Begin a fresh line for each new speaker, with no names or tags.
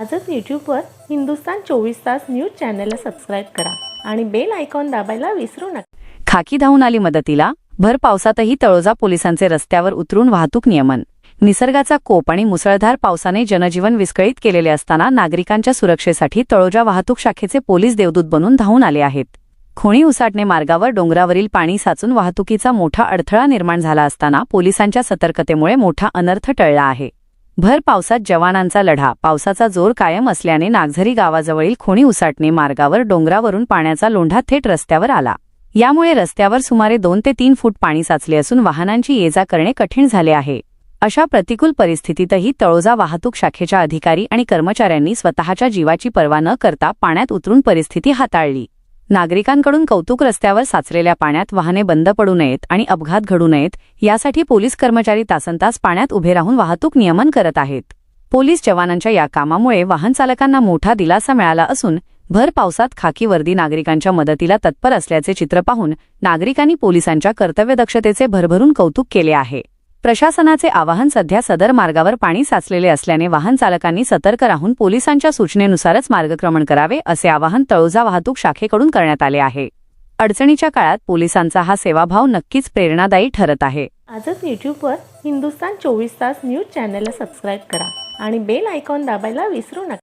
आजच यूट्यूबवर हिंदुस्तान 24 तास न्यूज चॅनलला सबस्क्राईब करा आणि बेल आयकॉन दाबायला विसरू नका।
खाकी धावून आली मदतीला। भर पावसातही तळोजा पोलिसांचे रस्त्यावर उतरून वाहतूक नियमन। निसर्गाचा कोप आणि मुसळधार पावसाने जनजीवन विस्कळीत केलेले असताना नागरिकांच्या सुरक्षेसाठी तळोजा वाहतूक शाखेचे पोलीस देवदूत बनून धावून आले आहेत। खोणी उसाटणे मार्गावर डोंगरावरील पाणी साचून वाहतुकीचा मोठा अडथळा निर्माण झाला असताना पोलिसांच्या सतर्कतेमुळे मोठा अनर्थ टळला आहे। भर पावसात जवानांचा लढा। पावसाचा जोर कायम असल्याने नागझरी गावाजवळील खोणी उसाटणे मार्गावर डोंगरावरून पाण्याचा लोंढा थेट रस्त्यावर आला। यामुळे रस्त्यावर सुमारे 2 ते 3 फूट पाणी साचले असून वाहनांची ये-जा करणे कठीण झाले आहे। अशा प्रतिकूल परिस्थितीतही तळोजा वाहतूक शाखेच्या अधिकारी आणि कर्मचाऱ्यांनी स्वतःच्या जीवाची पर्वा न करता पाण्यात उतरून परिस्थिती हाताळली। नागरिकांकडून कौतुक। रस्त्यावर साचलेल्या पाण्यात वाहने बंद पडू नयेत आणि अपघात घडू नयेत यासाठी पोलीस कर्मचारी तासनतास पाण्यात उभे राहून वाहतूक नियमन करत आहेत। पोलीस जवानांच्या या कामामुळे वाहन चालकांना मोठा दिलासा मिळाला असून भर पावसात खाकी वर्दी नागरिकांच्या मदतीला तत्पर असल्याचे चित्र पाहून नागरिकांनी पोलिसांच्या कर्तव्यदक्षतेचे भरभरून कौतुक केले आहे। प्रशासनाचे आवाहन। सध्या सदर मार्गावर पाणी साचलेले असल्याने वाहन चालकांनी सतर्क राहून पोलिसांच्या सूचनेनुसारच मार्गक्रमण करावे असे आवाहन तळोजा वाहतूक शाखेकडून करण्यात आले आहे। अडचणीच्या काळात पोलिसांचा हा सेवाभाव नक्कीच प्रेरणादायी ठरत आहे।
आजच यूट्यूबवर हिंदुस्तान 24 तास न्यूज चॅनलला सबस्क्राईब करा आणि बेल आयकॉन दाबायला विसरू नका।